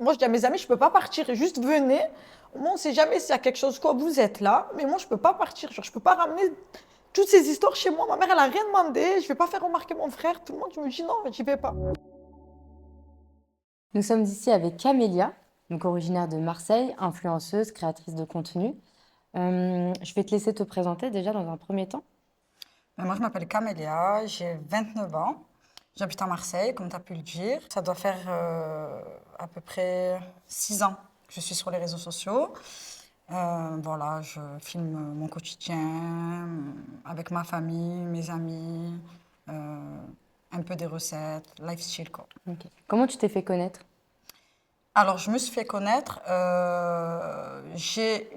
Moi, je dis à mes amis, je peux pas partir, juste venez. Au moins, on sait jamais s'il y a quelque chose, quoi, vous êtes là. Mais moi, je peux pas partir. Genre, je peux pas ramener toutes ces histoires chez moi. Ma mère, elle a rien demandé. Je vais pas faire remarquer mon frère. Tout le monde, je me dis non, j'y vais pas. Nous sommes ici avec Camélia, donc originaire de Marseille, influenceuse, créatrice de contenu. Je vais te laisser te présenter déjà dans un premier temps. Moi, je m'appelle Camélia, j'ai 29 ans. J'habite à Marseille, comme tu as pu le dire. Ça doit faire à peu près 6 ans que je suis sur les réseaux sociaux. Voilà, je filme mon quotidien avec ma famille, mes amis, un peu des recettes, lifestyle quoi. Ok. Comment tu t'es fait connaître? Alors, je me suis fait connaître. J'ai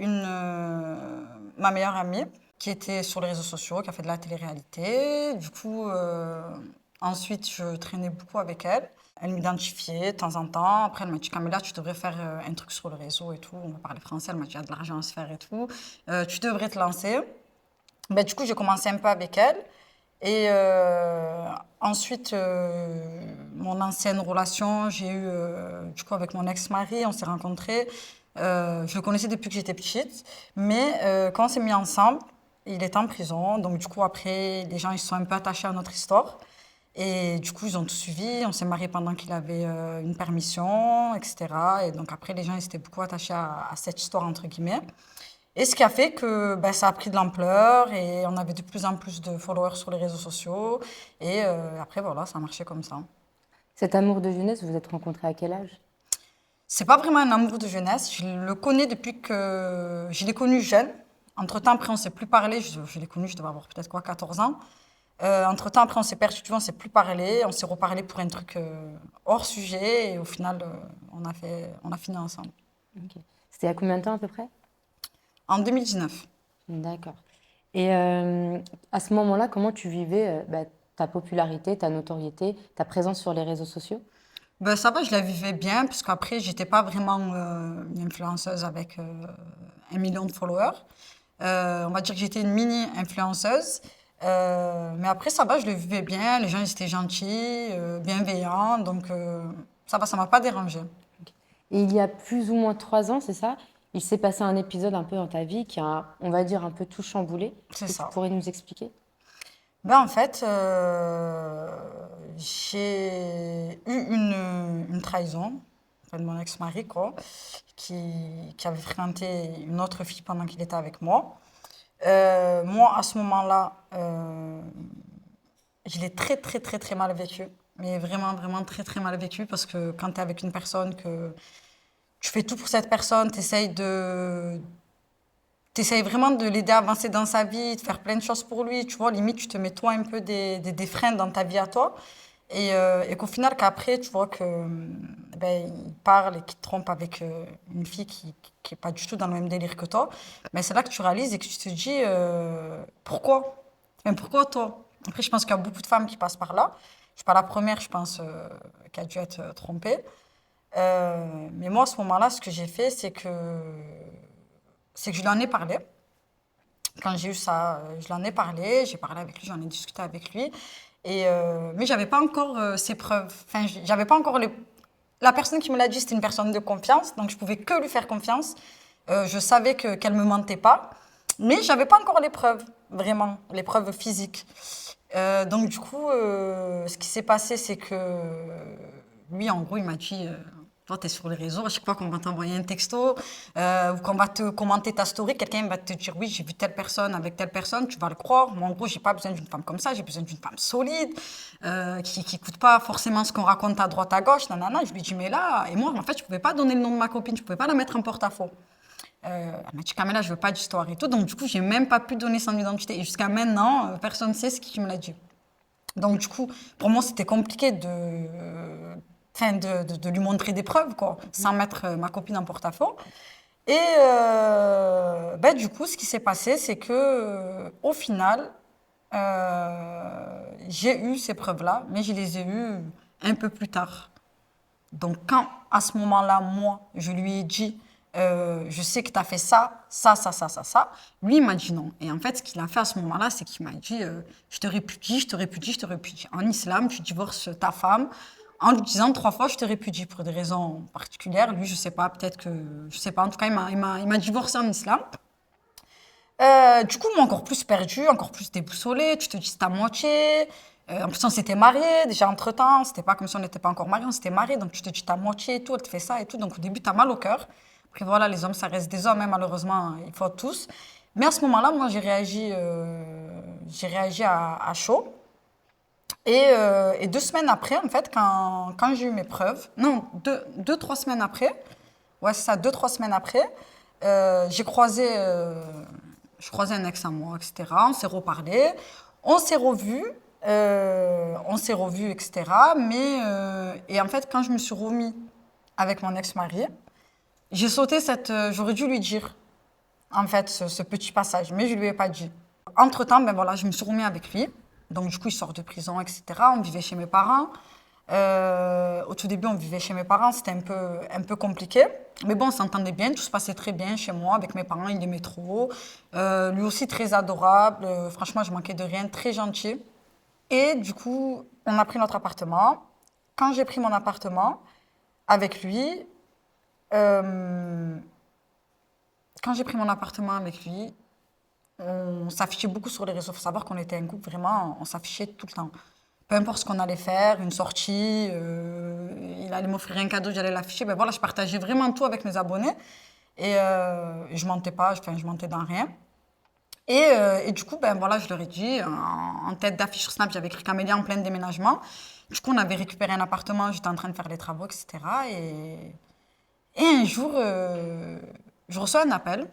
ma meilleure amie qui était sur les réseaux sociaux, qui a fait de la télé-réalité. Du coup, ensuite, je traînais beaucoup avec elle. Elle m'identifiait de temps en temps. Après, elle m'a dit, Camélia, tu devrais faire un truc sur le réseau et tout. On va parler français. Elle m'a dit, il y a de l'argent à se faire et tout. Tu devrais te lancer. Ben, du coup, j'ai commencé un peu avec elle. Et ensuite, mon ancienne relation, j'ai eu, du coup, avec mon ex-mari, on s'est rencontrés. Je le connaissais depuis que j'étais petite. Mais quand on s'est mis ensemble, il était en prison. Donc, du coup, après, les gens, ils se sont un peu attachés à notre histoire. Et du coup, ils ont tout suivi. On s'est mariés pendant qu'il avait une permission, etc. Et donc, après, les gens, ils étaient beaucoup attachés à cette histoire, entre guillemets. Et ce qui a fait que ben, ça a pris de l'ampleur et on avait de plus en plus de followers sur les réseaux sociaux. Et après, voilà, ça a marché comme ça. Cet amour de jeunesse, vous vous êtes rencontrés à quel âge? C'est pas vraiment un amour de jeunesse. Je le connais depuis que je l'ai connu jeune. Entre-temps, après, on ne s'est plus parlé. Je l'ai connu, je devais avoir peut-être quoi, 14 ans. Entre-temps, après, on s'est perdu, tu vois, on ne s'est plus parlé. On s'est reparlé pour un truc hors sujet. Et au final, on a fini ensemble. Ok. C'était il y a combien de temps à peu près? En 2019. D'accord. Et à ce moment-là, comment tu vivais ta popularité, ta notoriété, ta présence sur les réseaux sociaux? Ben, ça va, je la vivais bien, puisqu'après, j'étais pas vraiment une influenceuse avec 1 million de followers. On va dire que j'étais une mini-influenceuse. Mais après, ça va, je le vivais bien. Les gens, ils étaient gentils, bienveillants. Donc, ça va, ça m'a pas dérangée. Et il y a plus ou moins 3 ans, c'est ça? Il s'est passé un épisode un peu dans ta vie qui a, on va dire, un peu tout chamboulé. C'est Est-ce que tu ça. pourrais nous expliquer? Ben, en fait, j'ai eu une trahison de mon ex-mari, quoi, qui avait fréquenté une autre fille pendant qu'il était avec moi. Moi, à ce moment-là, je l'ai très, très, très, très mal vécu. Mais vraiment, vraiment très, très mal vécu parce que quand tu es avec une personne, que tu fais tout pour cette personne, t'essayes vraiment de l'aider à avancer dans sa vie, de faire plein de choses pour lui, tu vois, limite, tu te mets toi un peu des freins dans ta vie à toi. Et qu'au final, qu'après, tu vois que ben, il parle et qu'il te trompe avec une fille qui est pas du tout dans le même délire que toi, mais c'est là que tu réalises et que tu te dis pourquoi? Enfin, pourquoi toi? Après, je pense qu'il y a beaucoup de femmes qui passent par là. Je suis pas la première, je pense, qui a dû être trompée. Mais moi, à ce moment-là, ce que j'ai fait, c'est que je lui en ai parlé. Quand j'ai eu ça, je lui en ai parlé, j'ai parlé avec lui, j'en ai discuté avec lui. Mais j'avais pas encore ces preuves. Enfin, j'avais pas encore les... La personne qui me l'a dit, c'était une personne de confiance, donc je pouvais que lui faire confiance. Je savais qu'elle me mentait pas, mais j'avais pas encore les preuves, vraiment, les preuves physiques. Donc du coup, ce qui s'est passé, c'est que lui, en gros, il m'a dit, toi, tu es sur les réseaux, à chaque fois qu'on va t'envoyer un texto ou qu'on va te commenter ta story, quelqu'un va te dire, oui, j'ai vu telle personne avec telle personne, tu vas le croire. Moi, en gros, j'ai pas besoin d'une femme comme ça, j'ai besoin d'une femme solide, qui n'écoute pas forcément ce qu'on raconte à droite, à gauche, nanana. Je lui dis, mais là, et moi, en fait, je pouvais pas donner le nom de ma copine, je pouvais pas la mettre en porte-à-faux. Elle m'a dit, Camélia, je veux pas d'histoire et tout. Donc, du coup, j'ai même pas pu donner son identité. Et jusqu'à maintenant, personne ne sait ce qui me l'a dit. Donc, du coup, pour moi, c'était compliqué enfin, de lui montrer des preuves, quoi, sans mettre ma copine en porte-à-faux. Et ben, du coup, ce qui s'est passé, c'est que au final, j'ai eu ces preuves-là, mais je les ai eues un peu plus tard. Donc, quand à ce moment-là, moi, je lui ai dit, je sais que tu as fait ça, ça, ça, ça, ça, ça, lui, il m'a dit non. Et en fait, ce qu'il a fait à ce moment-là, c'est qu'il m'a dit, je te répudie, je te répudie, je te répudie. En islam, tu divorces ta femme en lui disant 3 fois, je te répudie pour des raisons particulières. Lui, je sais pas, peut-être que, je sais pas. En tout cas, il m'a divorcé en islam. Du coup, moi, encore plus perdue, encore plus déboussolée. Tu te dis, c'est à moitié. En plus, on s'était mariés déjà entre-temps. C'était pas comme si on n'était pas encore mariés, on s'était mariés. Donc, tu te dis, t'as moitié et tout, elle te fait ça et tout. Donc, au début, t'as mal au cœur. Après, voilà, les hommes, ça reste des hommes, hein, malheureusement, il faut tous. Mais à ce moment-là, moi, j'ai réagi à chaud. Et 2 semaines après, en fait, quand j'ai eu mes preuves, non, 3 semaines après, ouais, c'est ça, 2, 3 semaines après, j'ai je croisais un ex à moi, etc. On s'est reparlé, on s'est revus, etc. Et en fait, quand je me suis remis avec mon ex-mari, j'ai sauté j'aurais dû lui dire, en fait, ce petit passage, mais je lui ai pas dit. Entre-temps, ben voilà, je me suis remis avec lui. Donc, du coup, il sort de prison, etc. On vivait chez mes parents. Au tout début, on vivait chez mes parents. C'était un peu compliqué. Mais bon, on s'entendait bien. Tout se passait très bien chez moi avec mes parents. Il aimait trop. Lui aussi, très adorable. Franchement, je manquais de rien. Très gentil. Et du coup, on a pris notre appartement. Quand j'ai pris mon appartement avec lui, euh, on s'affichait beaucoup sur les réseaux. Il faut savoir qu'on était un couple, vraiment, on s'affichait tout le temps. Peu importe ce qu'on allait faire, une sortie, il allait m'offrir un cadeau, j'allais l'afficher. Ben voilà, je partageais vraiment tout avec mes abonnés. Et je mentais pas, enfin, je mentais dans rien. Et du coup, ben voilà, je leur ai dit, en tête d'affiche sur Snap, j'avais écrit Camélia en plein déménagement. Du coup, on avait récupéré un appartement, j'étais en train de faire les travaux, etc. Et un jour, je reçois un appel.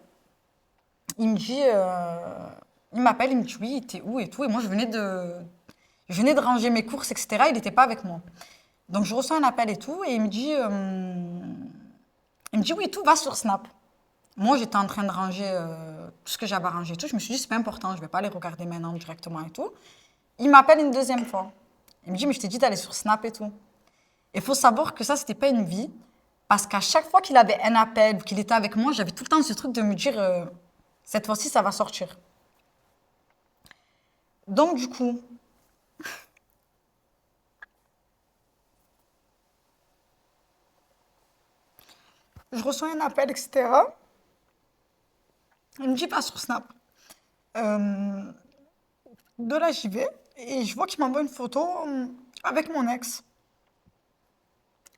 Il me dit, il m'appelle, il me dit oui, t'es où et tout. Et moi, je venais de ranger mes courses, etc. Il n'était pas avec moi. Donc, je reçois un appel et tout. Et il me dit oui, tout va sur Snap. Moi, j'étais en train de ranger tout ce que j'avais à ranger et tout. Je me suis dit, c'est pas important, je vais pas les regarder maintenant directement et tout. Il m'appelle une deuxième fois. Il me dit, mais je t'ai dit d'aller sur Snap et tout. Il faut savoir que ça, c'était pas une vie. Parce qu'à chaque fois qu'il avait un appel ou qu'il était avec moi, j'avais tout le temps ce truc de me dire, cette fois-ci, ça va sortir. Donc, du coup, je reçois un appel, etc. Il me dit, pas sur Snap. Euh, de là, j'y vais. Et je vois qu'il m'envoie une photo avec mon ex.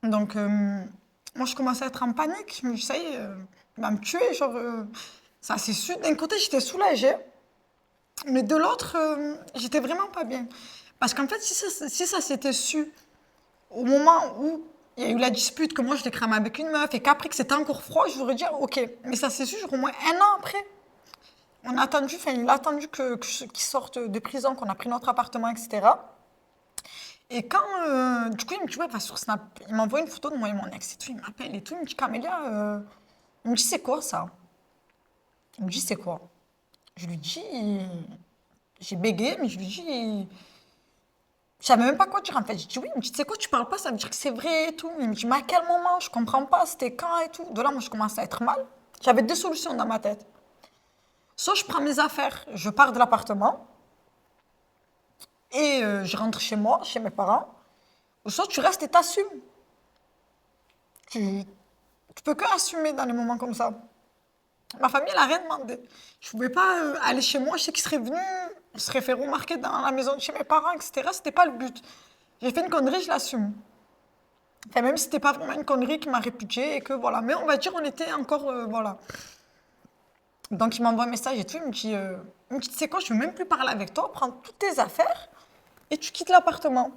Donc, moi, je commençais à être en panique. Je me dis, ça y est, il va me tuer. Genre, ça, c'est sûr. D'un côté, j'étais soulagée. Mais de l'autre, j'étais vraiment pas bien. Parce qu'en fait, si ça s'était su au moment où il y a eu la dispute, que moi je l'ai cramé avec une meuf et qu'après que c'était encore froid, je voudrais dire ok. Mais ça s'est su genre, au moins un an après. On a attendu, enfin, il a attendu qu'il sorte de prison, qu'on a pris notre appartement, etc. Et quand, du coup, il me dit, ouais, va sur Snap. Il m'envoie une photo de moi et mon ex et tout. Il m'appelle et tout. Il me dit, Camélia, il me dit, c'est quoi ça? Il me dit, c'est quoi? Je lui dis, j'ai bégayé, mais je lui dis, je savais même pas quoi dire en fait. Je dis oui, il me dit, tu sais quoi, tu parles pas, ça veut dire que c'est vrai et tout. Il me dit, mais à quel moment? Je comprends pas, c'était quand et tout. De là, moi, je commence à être mal. J'avais deux solutions dans ma tête. Soit je prends mes affaires, je pars de l'appartement et je rentre chez moi, chez mes parents. Ou soit tu restes et t'assumes. Tu peux que assumer dans les moments comme ça. Ma famille, elle n'a rien demandé. Je pouvais pas aller chez moi. Je sais qu'ils seraient venus, ils seraient fait remarquer dans la maison de chez mes parents, etc. C'était pas le but. J'ai fait une connerie, je l'assume. Enfin, même si c'était pas vraiment une connerie qui m'a répudiée et que voilà. Mais on va dire, on était encore, voilà. Donc il m'envoie un message et tout. Il me dit, tu sais quoi, je veux même plus parler avec toi. Prends toutes tes affaires et tu quittes l'appartement.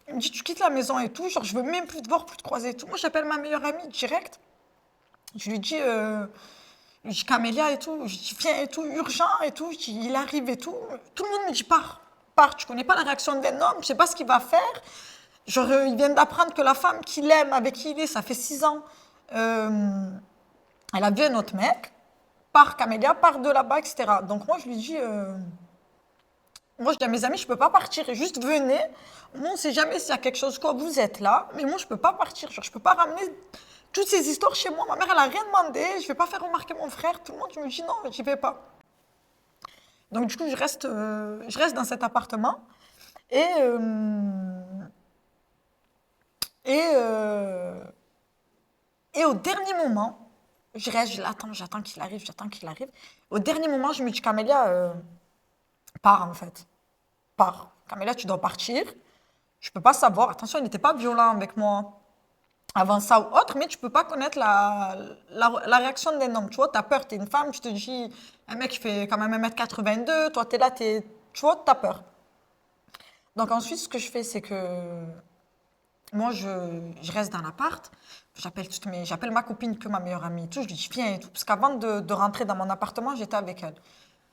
Il me dit, tu quittes la maison et tout. Genre, je veux même plus te voir, plus te croiser et tout. Moi, j'appelle ma meilleure amie direct. Je lui dis, Camélia et tout, je dis viens et tout, urgent et tout, je dis il arrive et tout. Tout le monde me dit pars, pars, tu connais pas la réaction d'un homme, je sais pas ce qu'il va faire. Genre, il vient d'apprendre que la femme qu'il aime, avec qui il est, ça fait 6 ans, elle a vu un autre mec. Pars Camélia, pars de là-bas, etc. Donc moi je lui dis, moi je dis à mes amis, je peux pas partir, juste venez. Moi on sait jamais s'il y a quelque chose, quoi, vous êtes là, mais moi je peux pas partir, genre je peux pas ramener toutes ces histoires chez moi. Ma mère, elle a rien demandé. Je vais pas faire remarquer mon frère. Tout le monde, je me dis non, j'y vais pas. Donc, du coup, je reste dans cet appartement. Et Et, euh, et au dernier moment, je reste, je l'attends, j'attends qu'il arrive, j'attends qu'il arrive. Au dernier moment, je me dis, Camélia, pars en fait. Pars. Camélia, tu dois partir. Je peux pas savoir. Attention, il n'était pas violent avec moi avant ça ou autre, mais tu peux pas connaître la réaction d'un homme. Tu vois, tu as peur, tu es une femme, tu te dis, un mec qui fait quand même 1m82, toi, tu es là, tu vois, tu as peur. Donc ensuite, ce que je fais, c'est que moi, je reste dans l'appart. J'appelle ma copine que ma meilleure amie et tout. Je lui dis, viens et tout. Parce qu'avant de rentrer dans mon appartement, j'étais avec elle.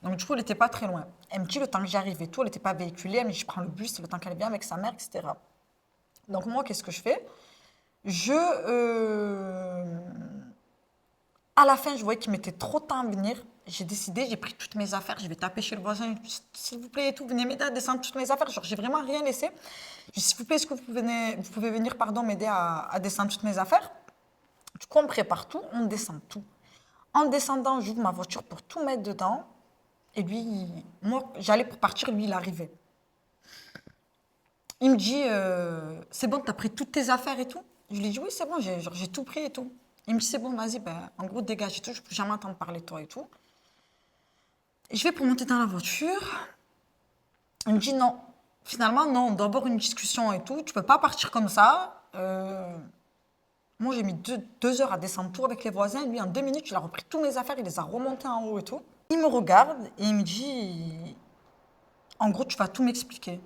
Donc, du coup, elle n'était pas très loin. Elle me dit le temps que j'arrive et tout, elle n'était pas véhiculée. Elle me dit, je prends le bus, le temps qu'elle vient avec sa mère, etc. Donc, moi, qu'est-ce que je fais? Je. À la fin, je voyais qu'il mettait trop de temps à venir. J'ai décidé, j'ai pris toutes mes affaires, je vais taper chez le voisin, s'il vous plaît, et tout, venez m'aider à descendre toutes mes affaires. Genre, j'ai vraiment rien laissé. Je dis, s'il vous plaît, est-ce que vous pouvez venir, pardon, m'aider à descendre toutes mes affaires? Du coup, on prépare tout, on descend tout. En descendant, j'ouvre ma voiture pour tout mettre dedans. Et lui, moi, j'allais pour partir, lui, il arrivait. Il me dit, c'est bon, t'as pris toutes tes affaires et tout? Je lui dis, oui, c'est bon, j'ai tout pris et tout. Il me dit, c'est bon, vas-y, ben, en gros, dégage et tout, je ne peux jamais entendre parler de toi et tout. Et je vais pour monter dans la voiture. Il me dit, non, finalement, non, on doit avoir une discussion et tout, tu peux pas partir comme ça. Moi, j'ai mis 2 heures à descendre tout avec les voisins. Lui, en 2 minutes, il a repris toutes mes affaires, il les a remontées en haut et tout. Il me regarde et il me dit, en gros, tu vas tout m'expliquer.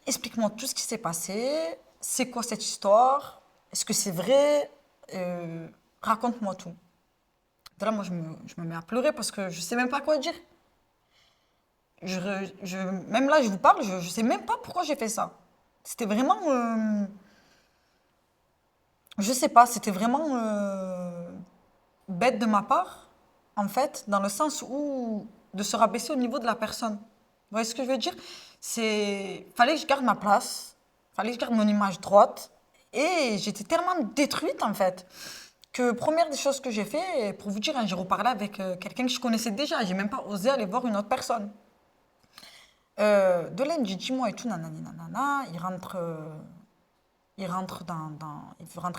Explique-moi tout ce qui s'est passé. C'est quoi cette histoire? Est-ce que c'est vrai? Raconte-moi tout. De là, moi, je me mets à pleurer parce que je sais même pas quoi dire. Même là, je vous parle, je sais même pas pourquoi j'ai fait ça. C'était vraiment, je sais pas, c'était vraiment bête de ma part, en fait, dans le sens où de se rabaisser au niveau de la personne. Vous voyez ce que je veux dire? Fallait que je garde ma place, fallait que je garde mon image droite, et j'étais tellement détruite, en fait, que première des choses que j'ai fait, pour vous dire, hein, j'ai reparlé avec quelqu'un que je connaissais déjà, j'ai même pas osé aller voir une autre personne. De là, il me dit, dis-moi et tout, nanani, nanana. Il veut rentrer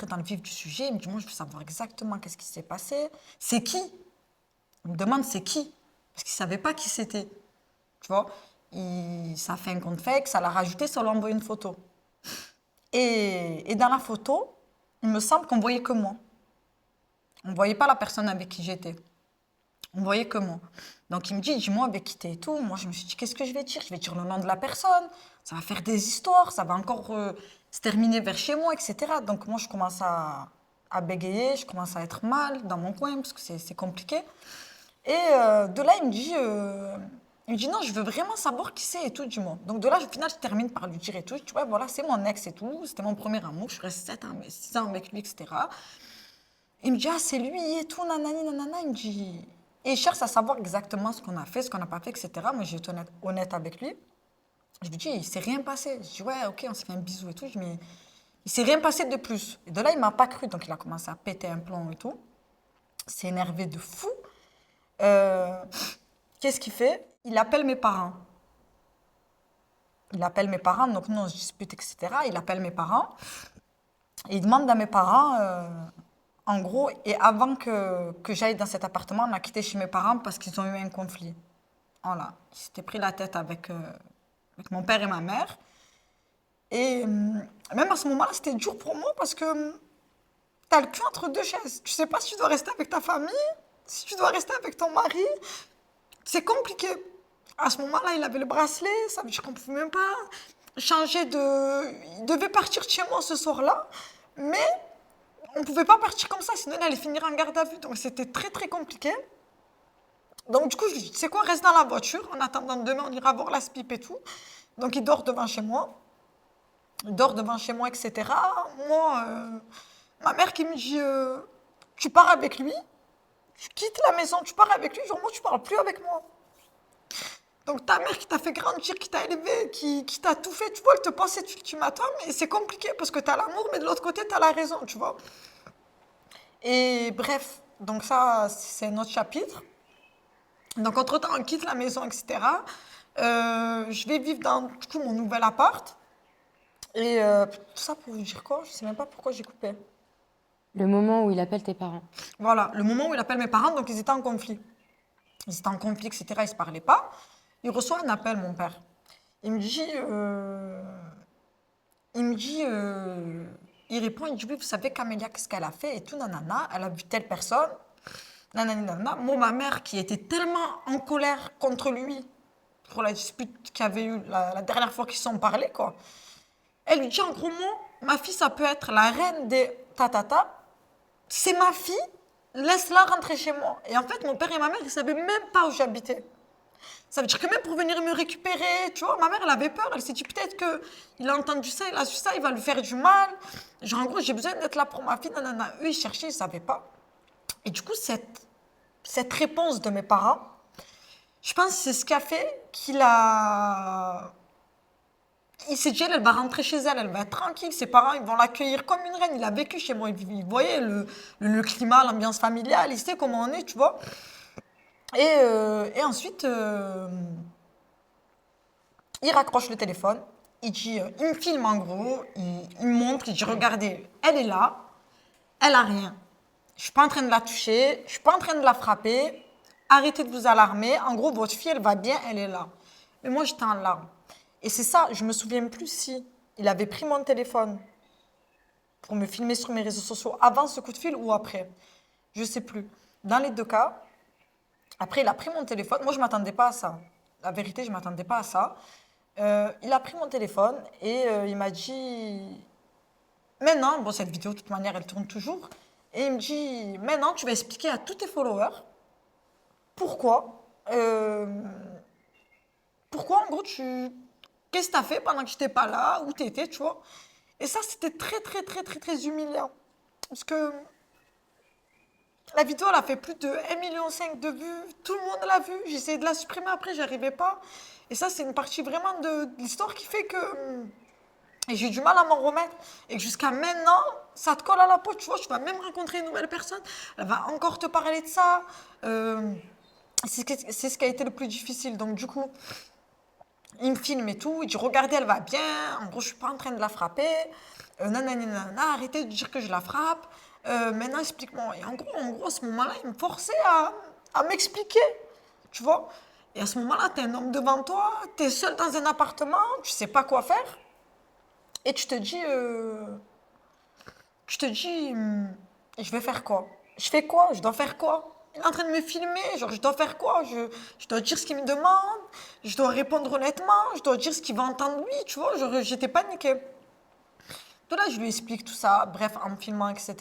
dans le vif du sujet. Il me dit, moi, je veux savoir exactement qu'est-ce qui s'est passé. C'est qui? Il me demande, c'est qui? Parce qu'il ne savait pas qui c'était. Tu vois? Ça a fait un compte fake, ça l'a rajouté, ça lui a envoyé une photo. Et dans la photo, il me semble qu'on voyait que moi. On ne voyait pas la personne avec qui j'étais. On voyait que moi. Donc il me dit, dis-moi avec qui t'es et tout. Moi je me suis dit, qu'est-ce que je vais dire? Je vais dire le nom de la personne. Ça va faire des histoires, ça va encore se terminer vers chez moi, etc. Donc moi je commence à bégayer, je commence à être mal dans mon coin parce que c'est compliqué. Et de là il me dit non, je veux vraiment savoir qui c'est et tout, dis-moi. Donc de là au final je termine par lui dire et tout. Je dis ouais voilà, c'est mon ex et tout. C'était mon premier amour, je suis restée 6 ans avec lui, etc. Il me dit, ah, c'est lui et tout, nanani, nanana. Il me dit. Et il cherche à savoir exactement ce qu'on a fait, ce qu'on n'a pas fait, etc. Moi, j'ai été honnête avec lui. Je lui dis, il s'est rien passé. Je dis, ouais, ok, on s'est fait un bisou et tout. Je dis, mais il s'est rien passé de plus. Et de là, il m'a pas cru. Donc, il a commencé à péter un plomb et tout. Il s'est énervé de fou. Euh, Qu'est-ce qu'il fait? Il appelle mes parents. Il appelle mes parents. Donc, nous, on se dispute, etc. Il appelle mes parents. Et il demande à mes parents. En gros, et avant que j'aille dans cet appartement, on a quitté chez mes parents parce qu'ils ont eu un conflit. Voilà. Ils s'étaient pris la tête avec mon père et ma mère. Et même à ce moment-là, c'était dur pour moi parce que t'as le cul entre deux chaises. Tu sais pas si tu dois rester avec ta famille, si tu dois rester avec ton mari. C'est compliqué. À ce moment-là, il avait le bracelet, ça veut dire qu'on ne pouvait même pas changer de... Il devait partir de chez moi ce soir-là, mais on ne pouvait pas partir comme ça, sinon il allait finir en garde à vue. Donc c'était très très compliqué. Donc du coup, je lui dis, tu sais quoi, reste dans la voiture. En attendant demain, on ira voir la SPIP et tout. Donc il dort devant chez moi. Il dort devant chez moi, etc. Moi, ma mère qui me dit, tu pars avec lui, tu quittes la maison, tu pars avec lui. Genre moi, tu parles plus avec moi. Donc ta mère qui t'a fait grandir, qui t'a élevé, qui t'a tout fait, tu vois, elle te passe cet ultimatum et c'est compliqué parce que t'as l'amour, mais de l'autre côté, t'as la raison, tu vois. Et bref, donc ça, c'est un autre chapitre. Donc entre-temps, on quitte la maison, etc. Je vais vivre dans du coup, mon nouvel appart. Et tout ça pour vous dire quoi? Je sais même pas pourquoi j'ai coupé. Le moment où il appelle tes parents. Voilà, le moment où il appelle mes parents, donc ils étaient en conflit. Ils étaient en conflit, etc. Ils se parlaient pas. Il reçoit un appel, mon père. Il me dit, il me dit, il répond, il dit, oui, vous savez, Camélia, qu'est-ce qu'elle a fait et tout, nanana, elle a vu telle personne, nanani, nanana. Moi, ma mère, qui était tellement en colère contre lui, pour la dispute qu'il y avait eu la dernière fois qu'ils se sont parlé, quoi. Elle lui dit, en gros mots, ma fille, ça peut être la reine des tatata, c'est ma fille, laisse-la rentrer chez moi. Et en fait, mon père et ma mère, ils savaient même pas où j'habitais. Ça veut dire que même pour venir me récupérer, tu vois, ma mère, elle avait peur. Elle s'est dit peut-être qu'il a entendu ça, il a su ça, il va lui faire du mal. Genre, en gros, j'ai besoin d'être là pour ma fille. Nanana. Eux, ils cherchaient, ils ne savaient pas. Et du coup, cette réponse de mes parents, je pense que c'est ce qui a fait qu'il a... Il s'est dit, elle va rentrer chez elle, elle va être tranquille. Ses parents, ils vont l'accueillir comme une reine. Il a vécu chez moi. Il voyait le climat, l'ambiance familiale. Il sait comment on est, tu vois. Et ensuite, il raccroche le téléphone, il dit, il me filme en gros, il me montre, il dit, regardez, elle est là, elle a rien. Je suis pas en train de la toucher, je suis pas en train de la frapper, arrêtez de vous alarmer, en gros, votre fille, elle va bien, elle est là. Mais moi, j'étais en larmes. Et c'est ça, je me souviens plus si il avait pris mon téléphone pour me filmer sur mes réseaux sociaux avant ce coup de fil ou après. Je sais plus. Dans les deux cas, après, il a pris mon téléphone. Moi, je ne m'attendais pas à ça. La vérité, je ne m'attendais pas à ça. Il a pris mon téléphone et il m'a dit, maintenant, bon, cette vidéo, de toute manière, elle tourne toujours. Et il me dit, maintenant, tu vas expliquer à tous tes followers pourquoi, pourquoi en gros, qu'est-ce que tu as fait pendant que je n'étais pas là, où tu étais, tu vois. Et ça, c'était très, très, très, très, très humiliant. Parce que la vidéo, elle a fait plus de 1,5 million de vues. Tout le monde l'a vue. J'ai essayé de la supprimer après, j'y arrivais pas. Et ça, c'est une partie vraiment de l'histoire qui fait que et j'ai eu du mal à m'en remettre. Et que jusqu'à maintenant, ça te colle à la peau. Tu vois, tu vas même rencontrer une nouvelle personne. Elle va encore te parler de ça. C'est ce qui a été le plus difficile. Donc, du coup, il me filme et tout. Il dit, regardez, elle va bien. En gros, je suis pas en train de la frapper. Nanani, nanana, arrêtez de dire que je la frappe. Maintenant, explique-moi. Et en gros, à ce moment-là, il me forçait à m'expliquer, tu vois. Et à ce moment-là, tu es un homme devant toi, tu es seul dans un appartement, tu sais pas quoi faire. Et tu te dis, je vais faire quoi? Je fais quoi? Je dois faire quoi? Il est en train de me filmer, genre, je dois faire quoi? Je dois dire ce qu'il me demande, je dois répondre honnêtement, je dois dire ce qu'il va entendre lui, tu vois. Genre, j'étais paniquée. Donc là, je lui explique tout ça, bref, en me filmant, etc.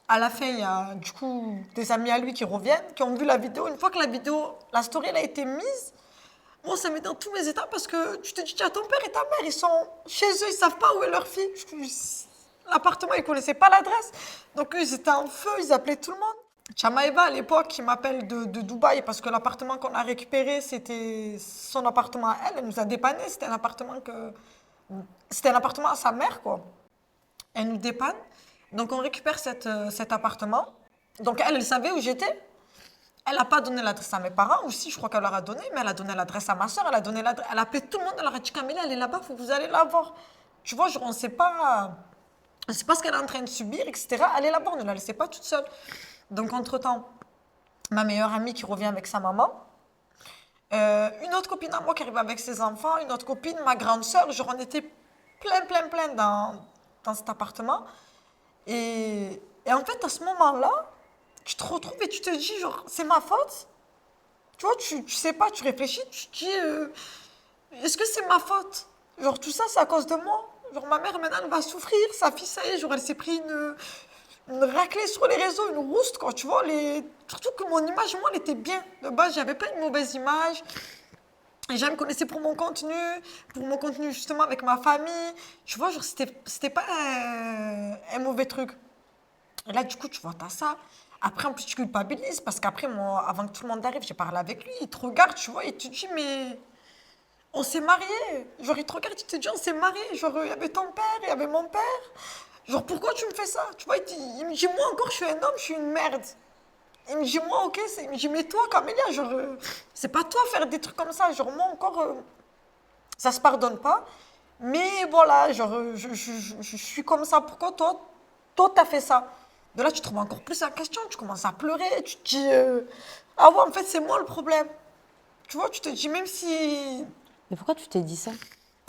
À la fin, il y a du coup des amis à lui qui reviennent, qui ont vu la vidéo. Une fois que la story, elle a été mise, moi, ça met dans tous mes états parce que tu te dis, tiens, ton père et ta mère, ils sont chez eux, ils savent pas où est leur fille. L'appartement, ils connaissaient pas l'adresse. Donc, eux, ils étaient en feu, ils appelaient tout le monde. Chamaïva, à l'époque, qui m'appelle de Dubaï parce que l'appartement qu'on a récupéré, c'était son appartement à elle. Elle nous a dépanné. C'était un appartement à sa mère, quoi. Elle nous dépanne. Donc, on récupère cet appartement. Donc, elle savait où j'étais. Elle n'a pas donné l'adresse à mes parents, aussi, je crois qu'elle leur a donné, mais elle a donné l'adresse à ma soeur, elle a appelé tout le monde, elle leur a dit, Camélia, elle est là-bas, il faut que vous allez la voir. Tu vois, genre, on ne sait pas ce qu'elle est en train de subir, etc. Elle est là-bas, on ne la laissait pas toute seule. Donc, entre-temps, ma meilleure amie qui revient avec sa maman, une autre copine à moi qui arrive avec ses enfants, une autre copine, ma grande soeur, genre, on était plein dans cet appartement. Et en fait, à ce moment-là, tu te retrouves et tu te dis, genre, c'est ma faute. Tu vois, tu sais pas, tu réfléchis, tu te dis, est-ce que c'est ma faute? Genre, tout ça, c'est à cause de moi. Genre, ma mère, maintenant, elle va souffrir. Sa fille, ça y est, genre, elle s'est pris une raclée sur les réseaux, une rouste, quoi. Tu vois, surtout que mon image, moi, elle était bien. De base, j'avais pas une mauvaise image. Les gens me connaissaient pour mon contenu justement avec ma famille. Tu vois, genre, c'était pas un mauvais truc. Et là, du coup, tu vois, t'as ça. Après, en plus, tu culpabilises parce qu'après, moi, avant que tout le monde arrive, j'ai parlé avec lui. Il te regarde, tu vois, et tu te dis, mais on s'est mariés. Genre, il te regarde, il te dit, on s'est mariés. Genre, il y avait ton père, il y avait mon père. Genre, pourquoi tu me fais ça? Tu vois, il me dit, moi encore, je suis un homme, je suis une merde. Il me dit, moi, ok, il me dit, mais toi, Camélia, genre, c'est pas toi faire des trucs comme ça. Genre, moi encore, ça se pardonne pas. Mais voilà, genre, je suis comme ça. Pourquoi toi, t'as fait ça? De là, tu te trouves encore plus en question. Tu commences à pleurer. Tu te dis, ah ouais, en fait, c'est moi le problème. Tu vois, tu te dis, même si. Mais pourquoi tu t'es dit ça?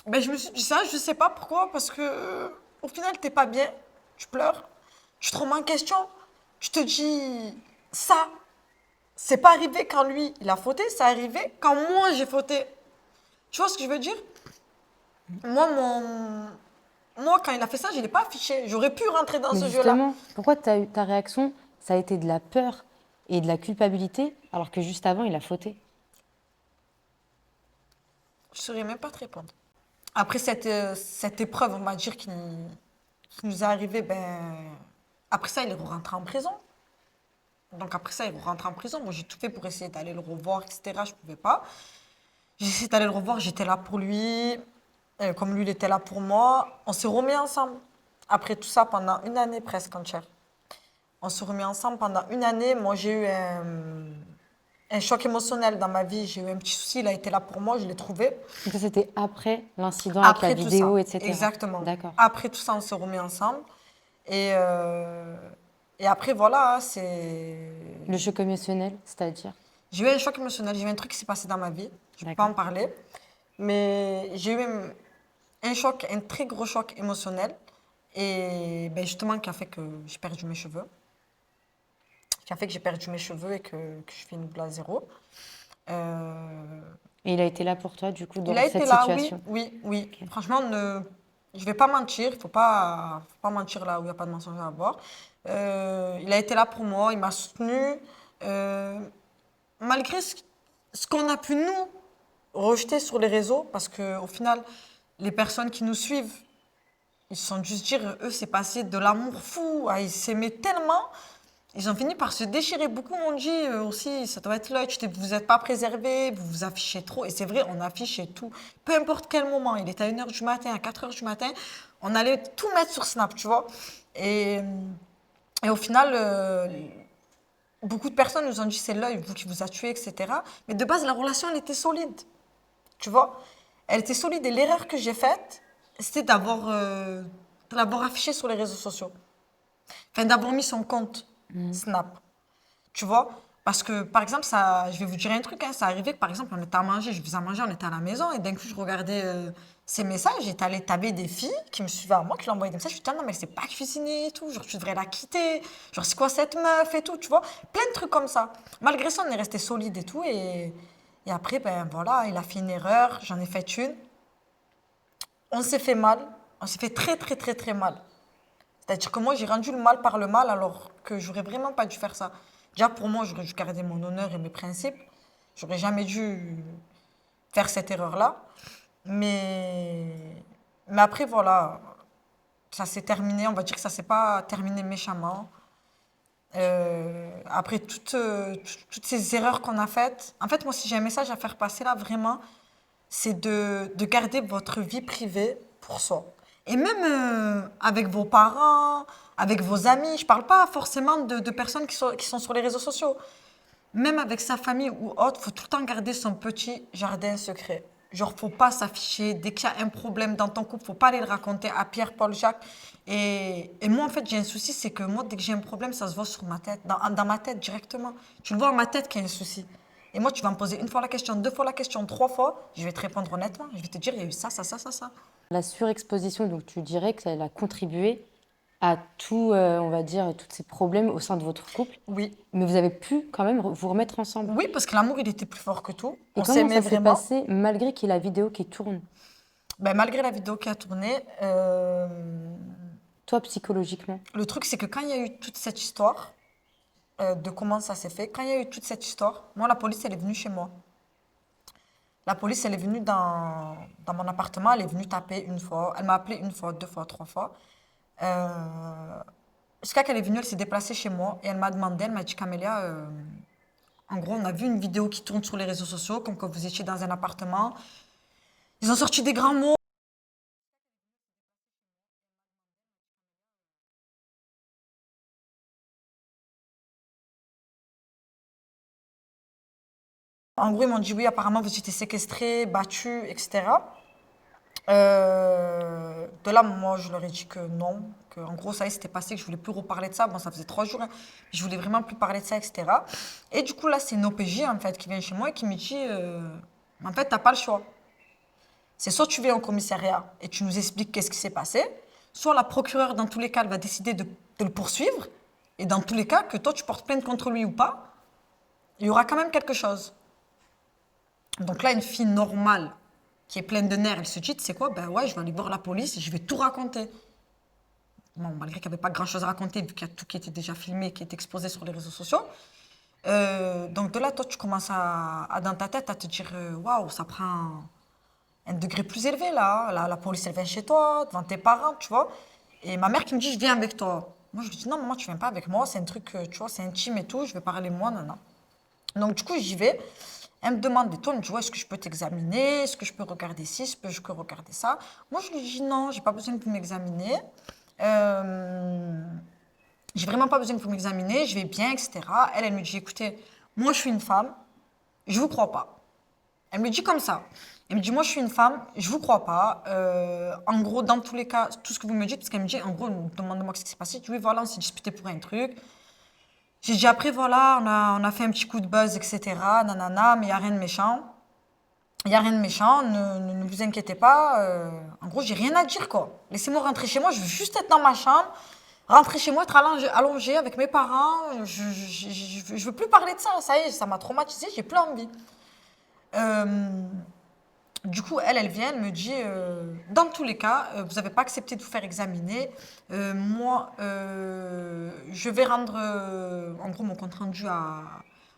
Ben, je me suis dit ça, je sais pas pourquoi, parce que au final, t'es pas bien. Tu pleures. Tu te remets en question. Tu te dis, ça, c'est pas arrivé quand lui, il a fauté. C'est arrivé quand moi, j'ai fauté. Tu vois ce que je veux dire? Moi, quand il a fait ça, je ne l'ai pas affiché. J'aurais pu rentrer dans Mais ce jeu-là. justement, pourquoi ta réaction, ça a été de la peur et de la culpabilité, alors que juste avant, il a fauté? Je ne saurais même pas te répondre. Après cette épreuve, on va dire, qui nous est arrivée, ben, après ça, il est rentré en prison. Donc après ça, il est rentré en prison. Moi, j'ai tout fait pour essayer d'aller le revoir, etc. Je ne pouvais pas. J'ai essayé d'aller le revoir, j'étais là pour lui. Comme lui, il était là pour moi. On s'est remis ensemble. Après tout ça, pendant une année presque, entière. On s'est remis ensemble pendant une année. Moi, j'ai eu un choc émotionnel dans ma vie. J'ai eu un petit souci, il a été là pour moi, je l'ai trouvé. Donc ça, c'était après l'incident avec la Après tout ça, vidéo, etc. exactement. D'accord. Après tout ça, on s'est remis ensemble. Et, euh, et après, voilà, c'est... Le choc émotionnel, c'est-à-dire? J'ai eu un choc émotionnel, j'ai eu un truc qui s'est passé dans ma vie. Je ne peux pas D'accord. en parler. Mais j'ai eu un choc, un très gros choc émotionnel. Et ben justement, qui a fait que j'ai perdu mes cheveux. Qui a fait que j'ai perdu mes cheveux et que je fais une boule à zéro. Euh, Et il a été là pour toi, du coup, Il dans a été cette là, oui, situation. oui, oui. Ok. Franchement, je vais pas mentir, faut pas mentir là où il n'y a pas de mensonge à avoir. Il a été là pour moi, il m'a soutenu. euh, Malgré ce qu'on a pu nous rejeter sur les réseaux, parce qu'au final, les personnes qui nous suivent, ils se sont juste dire, eux, c'est passé de l'amour fou, à ils s'aimaient tellement. Ils ont fini par se déchirer. Beaucoup m'ont dit aussi, ça doit être l'œil, vous n'êtes pas préservé, vous vous affichez trop. Et c'est vrai, on affichait tout. Peu importe quel moment, il était à 1h du matin, à 4h du matin, on allait tout mettre sur Snap, tu vois. Et, et au final, beaucoup de personnes nous ont dit, c'est l'œil, vous qui vous a tué, etc. Mais de base, la relation, elle était solide, tu vois. Elle était solide. Et l'erreur que j'ai faite, c'était de l'avoir affiché sur les réseaux sociaux. Enfin, d'avoir mis son compte Snap. Tu vois? Parce que, par exemple, ça, je vais vous dire un truc, hein, ça arrivait que, par exemple, on était à manger, je faisais à manger, on était à la maison, et d'un coup, je regardais ces messages, et t'avais des filles qui me suivaient à moi, qui l'envoyaient des messages, je me disais, non, mais c'est pas cuisiner et tout, genre, tu devrais la quitter, genre, c'est quoi cette meuf et tout, tu vois? Plein de trucs comme ça. Malgré ça, on est resté solide et tout, et après, ben voilà, il a fait une erreur, j'en ai fait une. On s'est fait mal, on s'est fait très, très, très, très mal. C'est-à-dire que moi, j'ai rendu le mal par le mal alors que j'aurais vraiment pas dû faire ça. Déjà, pour moi, j'aurais dû garder mon honneur et mes principes. J'aurais jamais dû faire cette erreur-là. Mais, mais après, voilà, ça s'est terminé. On va dire que ça s'est pas terminé méchamment. Après toutes ces erreurs qu'on a faites, en fait, moi, si j'ai un message à faire passer là, vraiment, c'est de garder votre vie privée pour soi. Et même avec vos parents, avec vos amis, je ne parle pas forcément de personnes qui sont sur les réseaux sociaux. Même avec sa famille ou autre, il faut tout le temps garder son petit jardin secret. Genre, faut pas s'afficher. Dès qu'il y a un problème dans ton couple, faut pas aller le raconter à Pierre, Paul, Jacques. Et moi, en fait, j'ai un souci, c'est que moi, dès que j'ai un problème, ça se voit sur ma tête, dans ma tête directement. Tu le vois dans ma tête qu'il y a un souci. Et moi, tu vas me poser une fois la question, deux fois la question, trois fois, je vais te répondre honnêtement. Je vais te dire, il y a eu ça, ça, ça, ça, ça. La surexposition, donc tu dirais que ça a contribué à tout, on va dire, tous ces problèmes au sein de votre couple, Oui. mais vous avez pu quand même vous remettre ensemble. Oui, parce que l'amour, il était plus fort que tout. Et On comment s'aimait ça s'est vraiment. passé malgré qu'il y ait la vidéo qui tourne? Ben, malgré la vidéo qui a tourné, Toi, psychologiquement? le truc, c'est que quand il y a eu toute cette histoire, de comment ça s'est fait, quand il y a eu toute cette histoire, moi, la police, elle est venue chez moi. La police, elle est venue dans mon appartement, elle est venue taper une fois. Elle m'a appelé une fois, deux fois, trois fois. Euh, Jusqu'à qu'elle est venue, elle s'est déplacée chez moi et elle m'a demandé, elle m'a dit, Camélia, en gros, on a vu une vidéo qui tourne sur les réseaux sociaux, comme que vous étiez dans un appartement. Ils ont sorti des grands mots. En gros, ils m'ont dit, oui, apparemment, vous étiez séquestrés, battus, etc. De là, moi, je leur ai dit que non, que en gros, ça y est, c'était passé, que je voulais plus reparler de ça. Bon, ça faisait 3 jours, hein. Je voulais vraiment plus parler de ça, etc. Et du coup, là, c'est une OPJ, en fait, qui vient chez moi et qui me dit, en fait, t'as pas le choix. C'est soit tu viens au commissariat et tu nous expliques qu'est-ce qui s'est passé, soit la procureure, dans tous les cas, elle va décider de le poursuivre. Et dans tous les cas, que toi, tu portes plainte contre lui ou pas, il y aura quand même quelque chose. Donc là, une fille normale qui est pleine de nerfs, elle se dit, tu sais quoi, ben ouais, je vais aller voir la police et je vais tout raconter. Bon, malgré qu'il n'y avait pas grand-chose à raconter, vu qu'il y a tout qui était déjà filmé, qui est exposé sur les réseaux sociaux. Donc de là, toi, tu commences dans ta tête à te dire, waouh, ça prend un degré plus élevé là. La police, elle vient chez toi, devant tes parents, tu vois. Et ma mère qui me dit, je viens avec toi. Moi, je lui dis, non, maman, tu viens pas avec moi, c'est un truc, tu vois, c'est intime et tout, je vais parler moi, non, non. Donc, du coup, j'y vais. Elle me demande des tours, elle me dit, ouais, est-ce que je peux t'examiner? Est-ce que je peux regarder ci? Est-ce que je peux regarder ça? Moi, je lui dis, non, j'ai pas besoin que vous m'examiner. Euh, j'ai vraiment pas besoin que vous m'examiner, je vais bien, etc. Elle me dit, écoutez, moi, je suis une femme, je vous crois pas. Elle me dit comme ça. Elle me dit, moi, je suis une femme, je vous crois pas. En gros, dans tous les cas, tout ce que vous me dites, parce qu'elle me dit, en gros, demande-moi ce qui s'est passé. Je dis, oui, voilà, on s'est disputé pour un truc. J'ai dit, après, voilà, on a fait un petit coup de buzz, etc. Nanana, mais il n'y a rien de méchant. Il n'y a rien de méchant, ne vous inquiétez pas. En gros, j'ai rien à dire, quoi. Laissez-moi rentrer chez moi, je veux juste être dans ma chambre, rentrer chez moi, être allongée avec mes parents. Je veux plus parler de ça, ça y est, ça m'a traumatisée, j'ai plus envie. Euh, du coup, elle vient, elle me dit, dans tous les cas, vous n'avez pas accepté de vous faire examiner. Moi, je vais rendre, en gros, mon compte rendu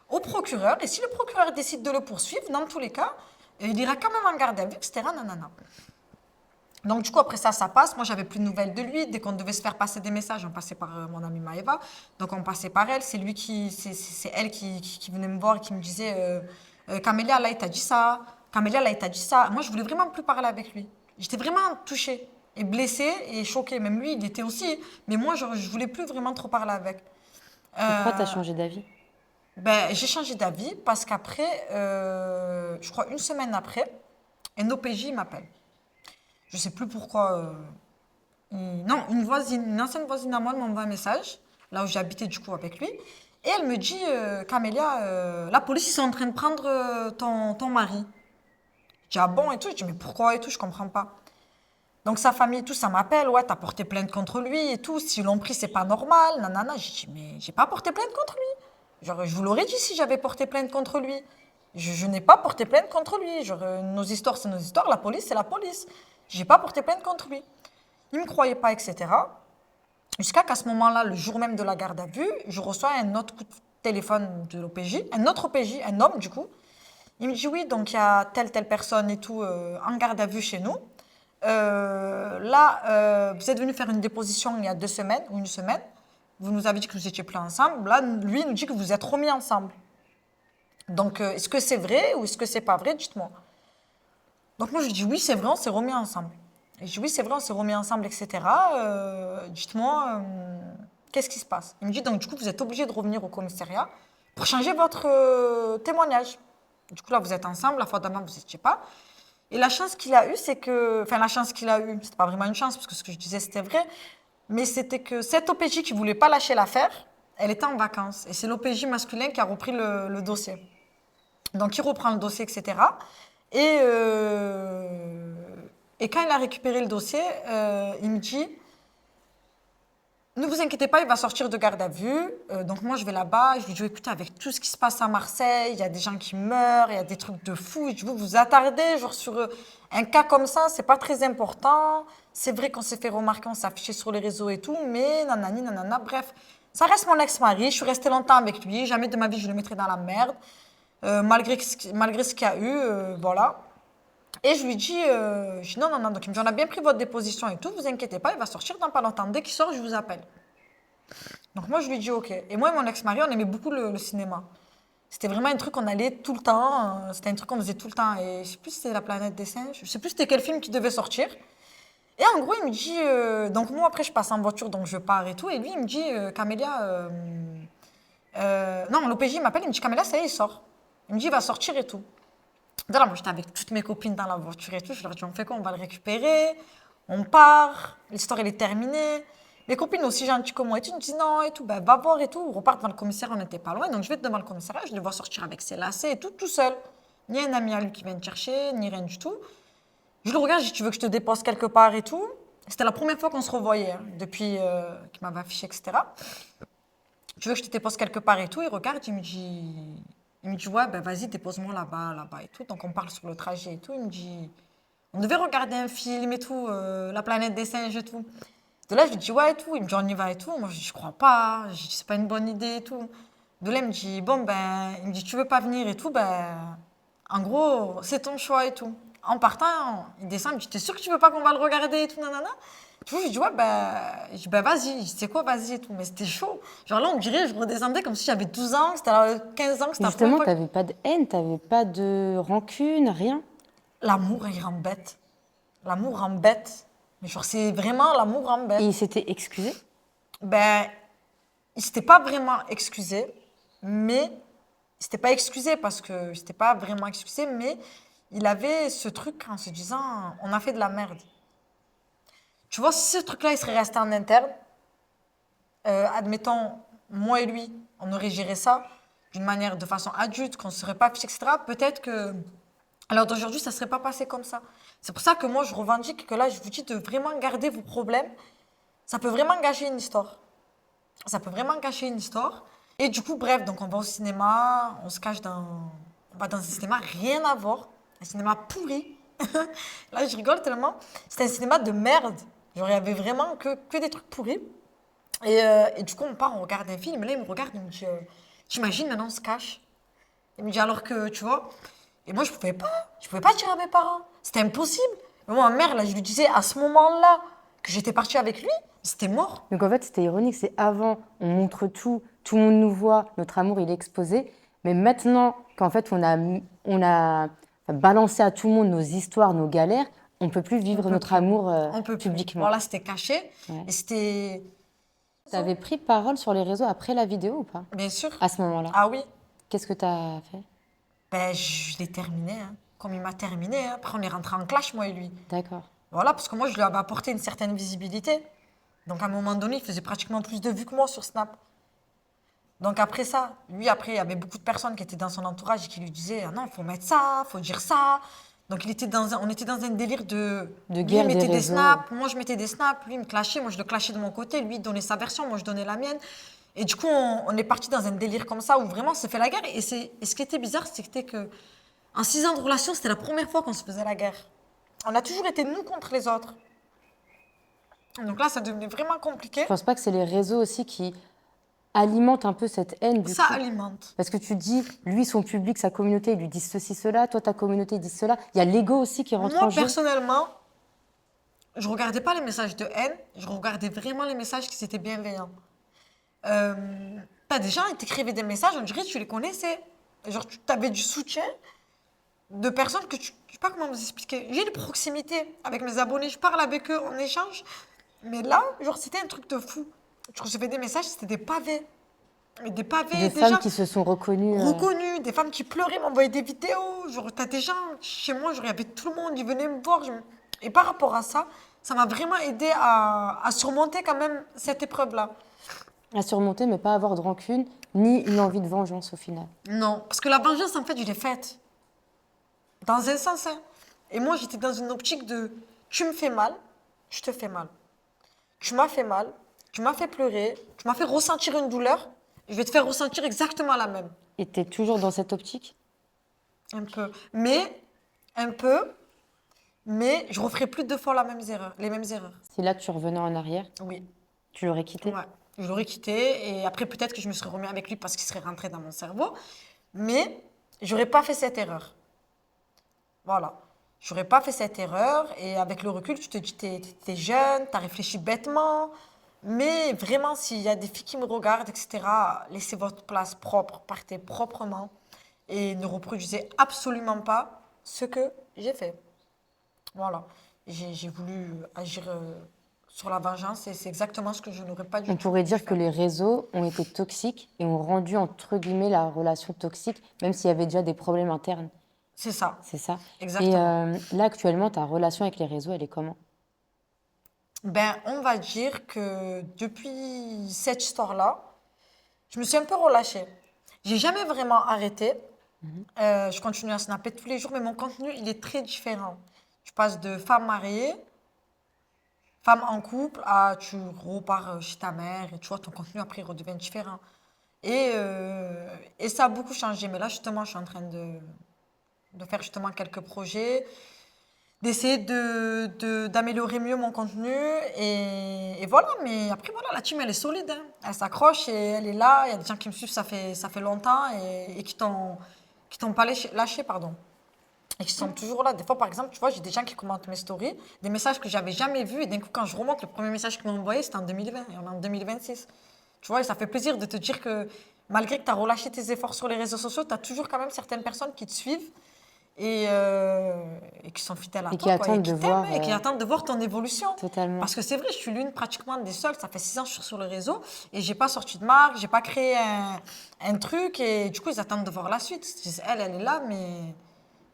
au procureur. Et si le procureur décide de le poursuivre, dans tous les cas, il ira quand même en garde à vue, etc. Nanana. Donc, du coup, après ça, ça passe. Moi, j'avais plus de nouvelles de lui. Dès qu'on devait se faire passer des messages, on passait par mon amie Maëva. Donc, on passait par elle. C'est elle qui venait me voir et qui me disait, Camélia, là, il t'a dit ça. Camélia, là, il t'a dit ça. Moi, je voulais vraiment plus parler avec lui. J'étais vraiment touchée et blessée et choquée. Même lui, il était aussi. Mais moi, je voulais plus vraiment trop parler avec. Pourquoi tu as Euh, changé d'avis? ben, j'ai changé d'avis parce qu'après, je crois une semaine après, un OPJ m'appelle. Je sais plus pourquoi. Non, une ancienne voisine à moi m'envoie un message, là où j'habitais du coup avec lui. Et elle me dit, Camélia, la police, ils sont en train de prendre ton mari. Je dis, ah bon et tout. Je dis, mais pourquoi et tout, je comprends pas. Donc sa famille et tout, ça m'appelle, ouais, t'as porté plainte contre lui et tout. S'ils l'ont pris, c'est pas normal. Nanana. J'ai dit, mais j'ai pas porté plainte contre lui. Genre, je vous l'aurais dit si j'avais porté plainte contre lui. Je n'ai pas porté plainte contre lui. Genre, nos histoires, c'est nos histoires. La police, c'est la police. J'ai pas porté plainte contre lui. Il me croyait pas, etc. Jusqu'à qu'à ce moment-là, le jour même de la garde à vue, je reçois un autre coup de téléphone de l'OPJ, un autre OPJ, un homme du coup. Il me dit oui, donc il y a telle personne et tout en garde à vue chez nous. Là, vous êtes venu faire une déposition il y a 2 semaines ou une semaine. Vous nous avez dit que vous étiez plus ensemble. Là, lui, il nous dit que vous êtes remis ensemble. Donc, est-ce que c'est vrai ou est-ce que c'est pas vrai? Dites-moi. Donc, moi, je dis oui, c'est vrai, on s'est remis ensemble. Et je dis oui, c'est vrai, on s'est remis ensemble, etc. Dites-moi, qu'est-ce qui se passe? Il me dit donc, du coup, vous êtes obligé de revenir au commissariat pour changer votre témoignage. Du coup, là, vous êtes ensemble. La fois d'avant, vous n'étiez pas. Et la chance qu'il a eue, c'est que. Enfin, la chance qu'il a eue, c'était pas vraiment une chance, parce que ce que je disais, c'était vrai. Mais c'était que cette OPJ qui voulait pas lâcher l'affaire, elle était en vacances. Et c'est l'OPJ masculin qui a repris le dossier. Donc, il reprend le dossier, etc. Et, et quand il a récupéré le dossier, il me dit, ne vous inquiétez pas, il va sortir de garde à vue. Donc moi, je vais là-bas. Je lui dis, écoutez, avec tout ce qui se passe à Marseille, il y a des gens qui meurent, il y a des trucs de fous. Je dis, vous vous attardez genre, sur un cas comme ça, c'est pas très important. C'est vrai qu'on s'est fait remarquer, on s'est affiché sur les réseaux et tout, mais nanani, nanana. Bref, ça reste mon ex-mari. Je suis restée longtemps avec lui. Jamais de ma vie, je le mettrai dans la merde. Malgré ce qu'il y a eu, voilà. Et je lui dis, non, non, non. Donc il me dit, on a bien pris votre déposition et tout, vous inquiétez pas, il va sortir dans pas longtemps. Dès qu'il sort, je vous appelle. Donc moi, je lui dis, ok. Et moi et mon ex-mari, on aimait beaucoup le cinéma. C'était vraiment un truc qu'on allait tout le temps. C'était un truc qu'on faisait tout le temps. Et je sais plus si c'était La Planète des Singes. Je sais plus c'était quel film qui devait sortir. Et en gros, il me dit, donc moi après, je passe en voiture, donc je pars et tout. Et lui, il me dit, Camélia, non, l'OPJ m'appelle, il me dit, Camélia, ça y est, il sort. Il me dit, il va sortir et tout. De là, moi, j'étais avec toutes mes copines dans la voiture et tout. Je leur dis, on fait quoi? On va le récupérer. On part. L'histoire, elle est terminée. Les copines aussi gentilles comme moi et tout, ils me disent non et tout. Ben, va voir et tout. On repart devant le commissariat, on n'était pas loin. Donc, je vais devant le commissariat. Je les vois sortir avec ses lacets et tout, tout seul. Ni un ami à lui qui vient me chercher, ni rien du tout. Je le regarde, je dis, tu veux que je te dépose quelque part et tout? C'était la première fois qu'on se revoyait, hein, depuis qu'il m'avait affiché, etc. Tu veux que je te dépose quelque part et tout? Il regarde, il me dit, ouais, ben vas-y, dépose-moi là-bas, là-bas et tout. Donc on parle sur le trajet et tout. Il me dit, on devait regarder un film et tout, La planète des singes et tout. De là, je lui dis, ouais et tout. Il me dit, on y va et tout. Moi, je dis, je crois pas. Je dis, c'est pas une bonne idée et tout. De là, il me dit, bon, ben, il me dit, tu veux pas venir et tout? Ben, en gros, c'est ton choix et tout. En partant, il descend, il me dit, t'es sûr que tu veux pas qu'on va le regarder et tout, nanana? Tu vois, je dis, ouais, je dis, ben vas-y, je dis, c'est quoi, vas-y et tout. Mais c'était chaud. Genre là, on dirait, je redescendais comme si j'avais 12 ans, que c'était 15 ans, que c'était la première Justement, fois. t'avais pas de haine, t'avais pas de rancune, rien. L'amour, il rend bête. L'amour rend bête. Mais genre, c'est vraiment l'amour rend bête. Et il s'était excusé. Ben, il s'était pas vraiment excusé, mais il s'était pas excusé parce que il s'était pas vraiment excusé, mais il avait ce truc en se disant, on a fait de la merde. Tu vois, si ce truc-là, il serait resté en interne, admettons, moi et lui, on aurait géré ça d'une manière, de façon adulte, qu'on ne serait pas affiché, etc. Peut-être que, à l'heure d'aujourd'hui, ça ne serait pas passé comme ça. C'est pour ça que moi, je revendique que là, je vous dis de vraiment garder vos problèmes. Ça peut vraiment gâcher une histoire. Ça peut vraiment gâcher une histoire. Et du coup, bref, donc on va au cinéma, on se cache on va dans un cinéma, rien à voir. Un cinéma pourri. Là, je rigole tellement. C'était un cinéma de merde. Genre, il y avait vraiment que des trucs pourris. Et du coup, on part, on regarde un film. Là, il me regarde, il me dit, t'imagines, maintenant, on se cache. Il me dit, alors que, tu vois. Et moi, je pouvais pas. Je pouvais pas dire à mes parents. C'était impossible. Mais moi, ma mère, là, je lui disais à ce moment-là que j'étais partie avec lui, c'était mort. Donc en fait, c'était ironique. C'est avant, on montre tout le monde nous voit, notre amour, il est exposé. Mais maintenant, qu'en fait, on a balancé à tout le monde nos histoires, nos galères, on peut plus vivre notre amour On peut plus. publiquement. Voilà, c'était caché. Ouais. Et c'était. T'avais pris parole sur les réseaux après la vidéo ou pas? Bien sûr. À ce moment-là. Ah oui. Qu'est-ce que t'as fait? Ben, je l'ai terminé, hein. Comme il m'a terminé, hein. Après, on est rentré en clash, moi et lui. D'accord. Voilà, parce que moi, je lui avais apporté une certaine visibilité. Donc, à un moment donné, il faisait pratiquement plus de vues que moi sur Snap. Donc, après ça, lui, après, il y avait beaucoup de personnes qui étaient dans son entourage et qui lui disaient, ah non, faut mettre ça, faut dire ça. Donc, on était dans un délire De lui, guerre il des mettait des réseaux. snaps, moi, je mettais des snaps, lui, il me clashait, moi, je le clashais de mon côté, lui, il donnait sa version, moi, je donnais la mienne. Et du coup, on est parti dans un délire comme ça où vraiment, on s'est fait la guerre. Et ce qui était bizarre, c'était que en 6 ans de relation, c'était la première fois qu'on se faisait la guerre. On a toujours été nous contre les autres. Donc là, ça devenait vraiment compliqué. Je pense pas que c'est les réseaux aussi qui alimentent un peu cette haine du Ça coup. alimente. Parce que tu dis, lui, son public, sa communauté, ils lui disent ceci, cela. Toi, ta communauté, ils disent cela. Il y a l'ego aussi qui rentre Moi, en jeu. personnellement, je regardais pas les messages de haine, je regardais vraiment les messages qui étaient bienveillants. T'as des gens, ils t'écrivaient des messages, on dirait que tu les connaissais. Genre, tu avais du soutien de personnes que tu... Je sais pas comment vous expliquer. J'ai une proximité avec mes abonnés, je parle avec eux, on échange. Mais là, genre, c'était un truc de fou. Je recevais des messages, c'était des pavés. Mais des pavés, Des des femmes gens qui se sont reconnues. reconnus, des femmes qui pleuraient, m'envoyaient des vidéos. Genre, t'as des gens chez moi, genre, il y avait tout le monde, ils venaient me voir. Et par rapport à ça, ça m'a vraiment aidé à surmonter quand même cette épreuve-là. à surmonter, mais pas avoir de rancune, ni une envie de vengeance au final. Non, parce que la vengeance, en fait, je l'ai faite. Dans un sens, hein. Et moi, j'étais dans une optique de tu me fais mal, je te fais mal. Tu m'as fait mal, tu m'as fait pleurer, tu m'as fait ressentir une douleur, je vais te faire ressentir exactement la même. Et tu es toujours dans cette optique? Un peu. Un peu, mais je referai plus 2 fois les mêmes erreurs. Si là, tu revenais en arrière, Oui. tu l'aurais quitté? Ouais. Je l'aurais quitté et après, peut-être que je me serais remis avec lui parce qu'il serait rentré dans mon cerveau. Mais j'aurais pas fait cette erreur. Voilà. J'aurais pas fait cette erreur et avec le recul, tu te dis, t'es jeune, t'as réfléchi bêtement. Mais vraiment, s'il y a des filles qui me regardent, etc., laissez votre place propre, partez proprement et ne reproduisez absolument pas ce que j'ai fait. Voilà. J'ai voulu agir sur la vengeance et c'est exactement ce que je n'aurais pas On dû pourrait dire que faire. les réseaux ont été toxiques et ont rendu, entre guillemets, la relation toxique, même s'il y avait déjà des problèmes internes. C'est ça, C'est ça. Et exactement. là, actuellement, ta relation avec les réseaux, elle est comment? Ben, on va dire que depuis cette histoire-là, je me suis un peu relâchée. J'ai jamais vraiment arrêté. Mhm. Je continue à snapper tous les jours, mais mon contenu, il est très différent. Je passe de femme mariée, femme en couple, à tu repars chez ta mère et tu vois, ton contenu après il redevient différent. Et ça a beaucoup changé. Mais là, justement, je suis en train de faire justement quelques projets, d'essayer d'améliorer mieux mon contenu. Et voilà, mais après, voilà, la team, elle est solide, hein. Elle s'accroche et elle est là. Il y a des gens qui me suivent, ça fait longtemps et qui t'ont pas lâché, pardon. Et qui sont toujours là. Des fois, par exemple, tu vois, j'ai des gens qui commentent mes stories, des messages que j'avais jamais vus. Et d'un coup, quand je remonte, le premier message qu'ils m'ont envoyé, c'était en 2020. Et on est en 2026. Tu vois, et ça fait plaisir de te dire que malgré que tu as relâché tes efforts sur les réseaux sociaux, tu as toujours quand même certaines personnes qui te suivent et qui sont fidèles à Et qui toi, quoi, et attendent de qui t'aiment voir et qui attendent de voir ton évolution. totalement. Parce que c'est vrai, je suis l'une pratiquement des seules, ça fait 6 ans que je suis sur le réseau et j'ai pas sorti de marque, j'ai pas créé un truc et du coup, ils attendent de voir la suite. Ils disent, elle est là, mais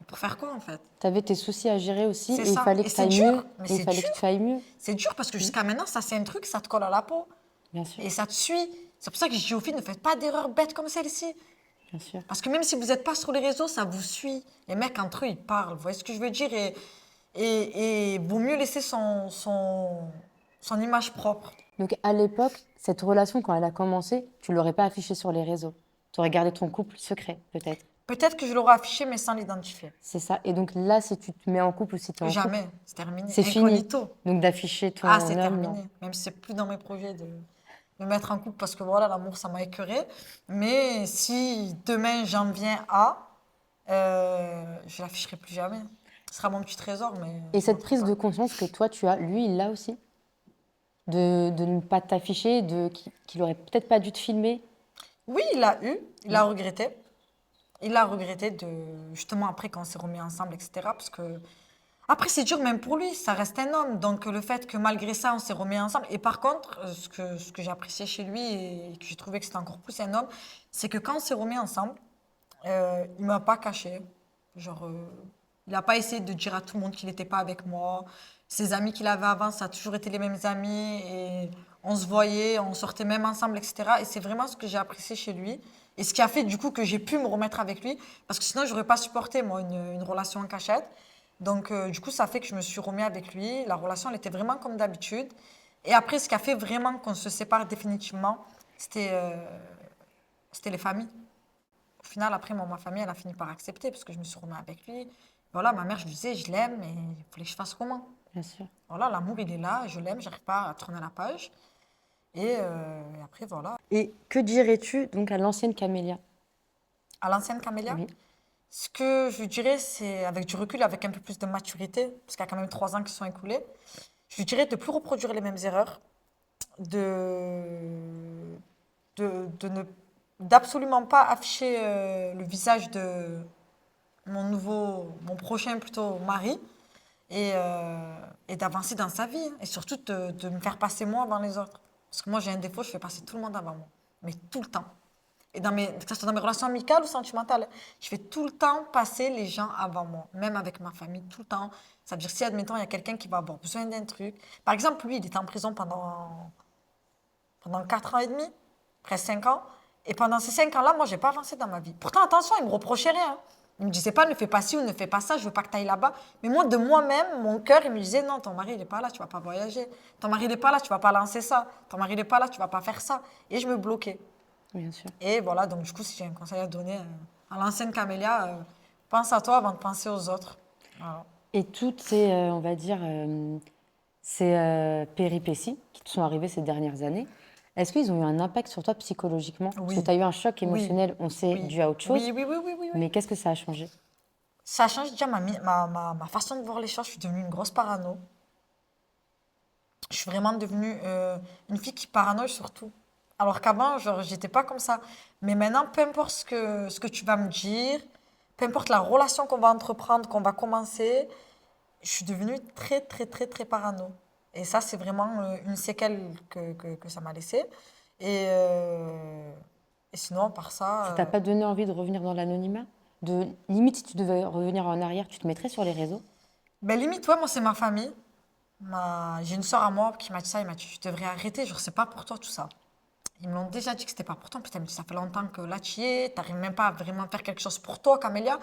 pour faire quoi en fait? Tu avais tes soucis à gérer aussi C'est et il ça. fallait Et que tu c'est ailles mieux dur, mais et il c'est fallait que tu dur. ailles mieux. C'est dur parce que Mm. jusqu'à maintenant, ça c'est un truc, ça te colle à la peau. Bien sûr, Et ça te suit. C'est pour ça que je dis aux filles, ne faites pas d'erreurs bêtes comme celle-ci. bien sûr. Parce que même si vous n'êtes pas sur les réseaux, ça vous suit. Les mecs, entre eux, ils parlent. Vous voyez ce que je veux dire? Et vaut mieux laisser son image propre. Donc à l'époque, cette relation, quand elle a commencé, tu l'aurais pas affichée sur les réseaux. Tu aurais gardé ton couple secret, peut-être. Peut-être que je l'aurais affiché, mais sans l'identifier. C'est ça. Et donc là, si tu te mets en couple ou si tu es en couple, Jamais. C'est terminé. c'est fini. Incognito. Donc d'afficher ton Ah, c'est homme, non. terminé. Même si c'est plus dans mes projets de me mettre en couple parce que voilà, l'amour, ça m'a écœuré. Mais si demain j'en viens à, je l'afficherai plus jamais. Ce sera mon petit trésor, mais Et je m'en cette ferai prise pas. de conscience que toi, tu as, lui, il l'a aussi. De ne pas t'afficher, qu'il aurait peut-être pas dû te filmer. Oui, il l'a eu, il Mm. a regretté. Il a regretté justement après quand on s'est remis ensemble, etc. Parce que, après, c'est dur même pour lui, ça reste un homme. Donc, le fait que malgré ça, on s'est remis ensemble. Et par contre, ce que j'ai apprécié chez lui et que j'ai trouvé que c'était encore plus un homme, c'est que quand on s'est remis ensemble, il m'a pas caché. Genre, il n'a pas essayé de dire à tout le monde qu'il n'était pas avec moi. Ses amis qu'il avait avant, ça a toujours été les mêmes amis. Et on se voyait, on sortait même ensemble, etc. Et c'est vraiment ce que j'ai apprécié chez lui. Et ce qui a fait du coup que j'ai pu me remettre avec lui. Parce que sinon, je n'aurais pas supporté, moi, une relation en cachette. Donc, du coup, ça fait que je me suis remis avec lui. La relation, elle était vraiment comme d'habitude. Et après, ce qui a fait vraiment qu'on se sépare définitivement, c'était c'était les familles. Au final, après, moi, ma famille, elle a fini par accepter parce que je me suis remis avec lui. Voilà, ma mère, je lui disais, je l'aime, mais il fallait que je fasse comment? Bien sûr. Voilà, l'amour, il est là, je l'aime, j'arrive pas à tourner la page. Et après, voilà. Et que dirais-tu donc à l'ancienne Camélia? À l'ancienne Camélia, Oui. ce que je lui dirais, c'est avec du recul, avec un peu plus de maturité, parce qu'il y a quand même 3 ans qui se sont écoulés, je lui dirais de ne plus reproduire les mêmes erreurs, de, de ne d'absolument pas afficher le visage de mon prochain plutôt mari, et d'avancer dans sa vie, hein. Et surtout de me faire passer moi avant les autres. Parce que moi, j'ai un défaut, je fais passer tout le monde avant moi. Mais tout le temps. Et que ce soit dans mes relations amicales ou sentimentales, je fais tout le temps passer les gens avant moi. Même avec ma famille, tout le temps. Ça veut dire si, admettons, il y a quelqu'un qui va avoir besoin d'un truc. Par exemple, lui, il était en prison pendant 4 ans et demi, presque 5 ans. Et pendant ces 5 ans-là, moi, j'ai pas avancé dans ma vie. Pourtant, attention, il me reprochait rien. Il me disait pas, ne fais pas ci ou ne fais pas ça, je veux pas que tu ailles là-bas. Mais moi, de moi-même, mon cœur, il me disait, non, ton mari, il est pas là, tu vas pas voyager. Ton mari, il est pas là, tu vas pas lancer ça. Ton mari, il est pas là, tu vas pas faire ça. Et je me bloquais. Bien sûr. Et voilà, donc du coup, si j'ai un conseil à donner à l'ancienne Camélia, pense à toi avant de penser aux autres. Voilà. Et toutes ces, on va dire, ces péripéties qui te sont arrivées ces dernières années, est-ce qu'ils ont eu un impact sur toi psychologiquement? Parce que Oui, tu as eu un choc oui, émotionnel, on sait, oui, dû à autre chose, oui. mais qu'est-ce que ça a changé? Ça change déjà ma façon de voir les choses. Je suis devenue une grosse parano. Je suis vraiment devenue une fille qui paranoïe sur tout. Alors qu'avant, genre, j'étais pas comme ça. Mais maintenant, peu importe ce que tu vas me dire, peu importe la relation qu'on va entreprendre, qu'on va commencer, je suis devenue très, très, très, très parano. Et ça, c'est vraiment une séquelle que ça m'a laissée. Et, euh, et sinon, par Ça ça, t'a pas donné envie de revenir dans l'anonymat? limite, si tu devais revenir en arrière, tu te mettrais sur les réseaux? Ben limite, ouais, moi, c'est ma famille. J'ai une soeur à moi qui m'a dit ça. Il m'a dit, tu devrais arrêter. Genre, c'est pas pour toi tout ça. Ils me l'ont déjà dit que c'était pas pour toi. Putain, mais ça fait longtemps que là, tu y es. T'arrives même pas à vraiment faire quelque chose pour toi, Camélia.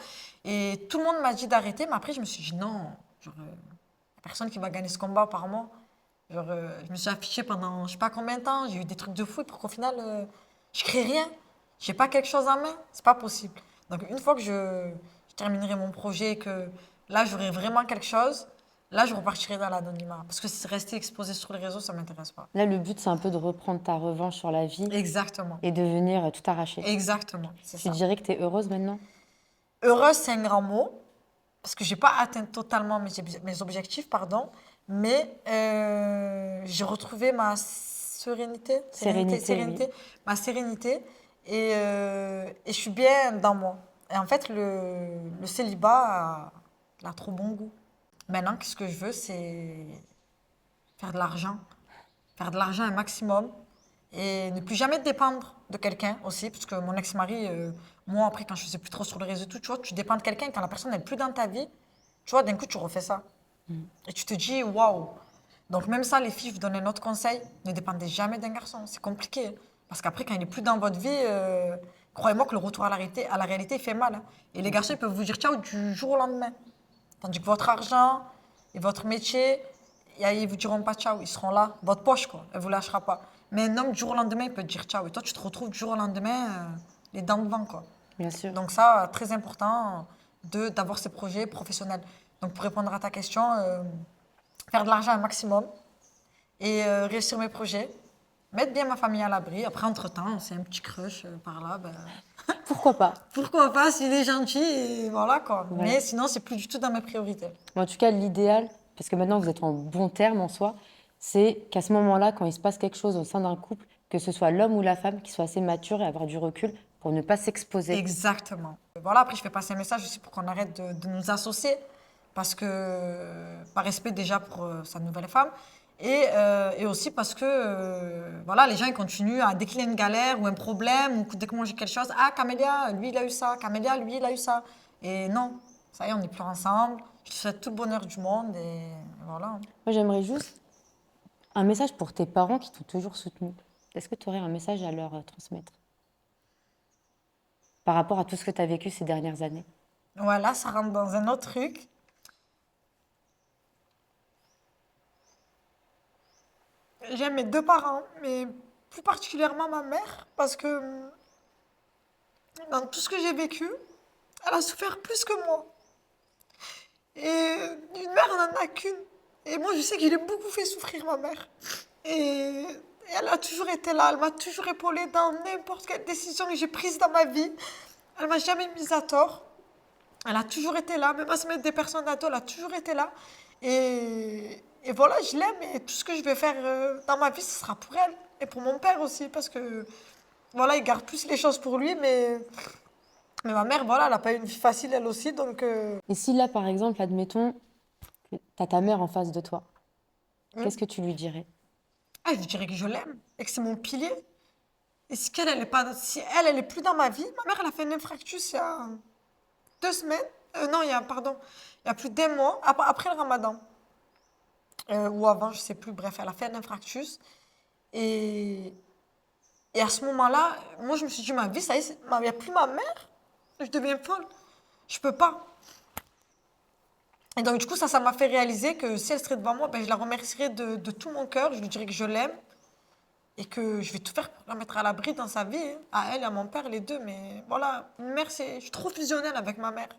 Et tout le monde m'a dit d'arrêter. Mais après, je me suis dit, non. Genre, y a personne qui va gagner ce combat par moi. Genre, je me suis affichée pendant je sais pas combien de temps. J'ai eu des trucs de fou pour qu'au final, je crée rien. J'ai pas quelque chose en main. C'est pas possible. Donc, une fois que je terminerai mon projet et que là, j'aurai vraiment quelque chose, là, je repartirai dans l'anonymat. Parce que si rester exposé sur les réseaux, ça m'intéresse pas. Là, le but, c'est un peu de reprendre ta revanche sur la vie Exactement. et de venir tout arracher. Exactement. C'est Tu ça. dirais que tu es heureuse maintenant? Heureuse, c'est un grand mot. Parce que j'ai pas atteint totalement mes objectifs, pardon. Mais j'ai retrouvé ma sérénité. Sérénité, Ma sérénité. Et je suis bien dans moi. Et en fait, le célibat il a trop bon goût. Maintenant, ce que je veux, c'est faire de l'argent. Faire de l'argent un maximum. Et ne plus jamais dépendre de quelqu'un aussi. Parce que mon ex-mari, moi, après, quand je faisais plus trop sur le réseau et tout, tu vois, tu dépends de quelqu'un. Quand la personne n'est plus dans ta vie, tu vois, d'un coup, tu refais ça. Et tu te dis, waouh. Donc, même ça, les filles, je vous donne un autre conseil. Ne dépendez jamais d'un garçon. C'est compliqué. Parce qu'après, quand il n'est plus dans votre vie, croyez-moi que le retour à la réalité, il fait mal, hein. Et les garçons, ils peuvent vous dire ciao du jour au lendemain. Tandis que votre argent et votre métier, ils vous diront pas ciao. Ils seront là. Votre poche, quoi. Elle vous lâchera pas. Mais un homme, du jour au lendemain, il peut te dire ciao. Et toi, tu te retrouves du jour au lendemain, les dents devant, quoi. Bien sûr. Donc ça, très important d'avoir ces projets professionnels. Donc pour répondre à ta question, faire de l'argent un maximum et réussir mes projets, mettre bien ma famille à l'abri. Après, entre-temps, c'est un petit crush par là, ben, Pourquoi pas? pourquoi pas s'il est gentil, et voilà quoi. Ouais. Mais sinon, c'est plus du tout dans mes priorités. Mais en tout cas, l'idéal, parce que maintenant vous êtes en bon terme en soi, c'est qu'à ce moment-là, quand il se passe quelque chose au sein d'un couple, que ce soit l'homme ou la femme, qui soit assez mature et avoir du recul pour ne pas s'exposer. Exactement. Voilà, après, je fais passer un message aussi pour qu'on arrête de nous associer. Parce que, par respect déjà pour sa nouvelle femme, et aussi parce que, voilà, les gens, ils continuent à, dès qu'il y a une galère ou un problème, ou dès que moi j'ai quelque chose, ah, Camélia, lui, il a eu ça, Camélia, lui, il a eu ça. Et non, ça y est, on n'est plus ensemble. Je te souhaite tout le bonheur du monde, et voilà. Moi, j'aimerais juste un message pour tes parents qui t'ont toujours soutenu. Est-ce que tu aurais un message à leur transmettre par rapport à tout ce que tu as vécu ces dernières années? Voilà, ça rentre dans un autre truc. J'aime mes deux parents, mais plus particulièrement ma mère, parce que dans tout ce que j'ai vécu, elle a souffert plus que moi. Et une mère, on n'en a qu'une. Et moi, je sais que je l'ai beaucoup fait souffrir, ma mère. Et elle a toujours été là, elle m'a toujours épaulée dans n'importe quelle décision que j'ai prise dans ma vie. Elle m'a jamais mise à tort. Elle a toujours été là, même à se mettre des personnes à dos, elle a toujours été là. Et voilà, je l'aime et tout ce que je vais faire dans ma vie, ce sera pour elle. Et pour mon père aussi, parce que voilà, il garde plus les choses pour lui, mais ma mère, voilà, elle n'a pas eu une vie facile elle aussi, donc Et si là, par exemple, admettons que tu as ta mère en face de toi, qu'est-ce que tu lui dirais? ah, je dirais que je l'aime et que c'est mon pilier. Et si elle, elle est pas, si elle, elle est plus dans ma vie, ma mère, elle a fait un infarctus il y a 2 semaines. Non, pardon, il y a plus d'1 mois, après le ramadan. Ou avant, je sais plus, bref, elle a fait un infarctus. Et, et à ce moment-là, moi, je me suis dit, ma vie, ça y est, il n'y a plus ma mère. Je deviens folle. Je peux pas. Et donc, du coup, ça m'a fait réaliser que si elle serait devant moi, ben, je la remercierais de tout mon cœur. Je lui dirais que je l'aime et que je vais tout faire pour la mettre à l'abri dans sa vie, hein. À elle et à mon père, les deux. Mais voilà, une mère, je suis trop fusionnelle avec ma mère.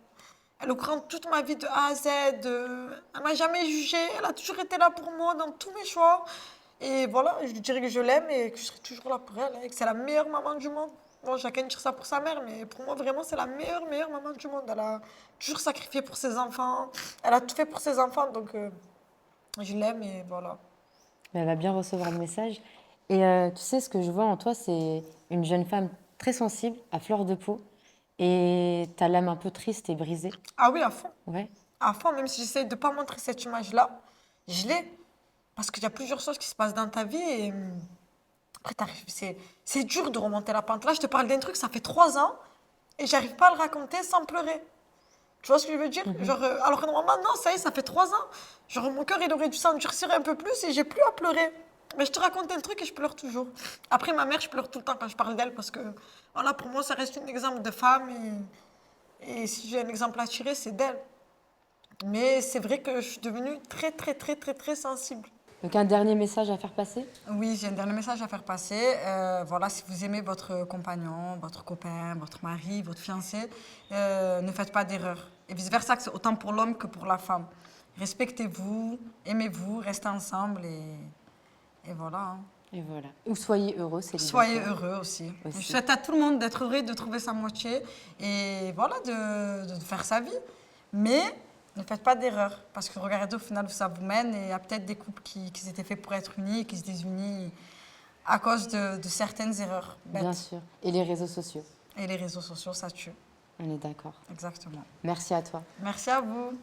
Elle est au courant de toute ma vie de A à Z. Elle m'a jamais jugée. Elle a toujours été là pour moi dans tous mes choix. Et voilà, je lui dirais que je l'aime et que je serai toujours là pour elle, hein, et que c'est la meilleure maman du monde. Bon, chacun dire ça pour sa mère, mais pour moi, vraiment, c'est la meilleure maman du monde. Elle a toujours sacrifié pour ses enfants. Elle a tout fait pour ses enfants, donc je l'aime et voilà. Elle va bien recevoir le message. Et tu sais, ce que je vois en toi, c'est une jeune femme très sensible, à fleur de peau. Et tu as l'âme un peu triste et brisée. Ah oui, à fond. Ouais. À fond, même si j'essaie de ne pas montrer cette image-là, je l'ai. Parce qu'il y a plusieurs choses qui se passent dans ta vie et après, c'est dur de remonter la pente. Là, je te parle d'un truc, ça fait 3 ans. et j'arrive pas à le raconter sans pleurer. Tu vois ce que je veux dire? Genre, alors que normalement, non, ça y est, ça fait 3 ans. Genre, mon cœur, il aurait dû s'endurcir un peu plus et j'ai plus à pleurer. Mais je te racontais le truc et je pleure toujours. Après, ma mère, je pleure tout le temps quand je parle d'elle parce que, voilà, pour moi, ça reste un exemple de femme et si j'ai un exemple à tirer, c'est d'elle. Mais c'est vrai que je suis devenue très, très, très, très, très sensible. Donc un dernier message à faire passer? Oui, j'ai un dernier message à faire passer. Voilà, si vous aimez votre compagnon, votre copain, votre mari, votre fiancé, ne faites pas d'erreur. Et vice-versa, que c'est autant pour l'homme que pour la femme. Respectez-vous, aimez-vous, restez ensemble et voilà, hein. Et voilà. Ou soyez heureux, c'est Soyez heureux aussi. Aussi. Je souhaite à tout le monde d'être heureux, de trouver sa moitié et voilà, de faire sa vie. Mais ne faites pas d'erreur parce que regardez au final où ça vous mène et il y a peut-être des couples qui étaient faits pour être unis et qui se désunissent à cause de certaines erreurs bêtes. Bien sûr. Et les réseaux sociaux. Et les réseaux sociaux, ça tue. On est d'accord. Exactement. Merci à toi. Merci à vous.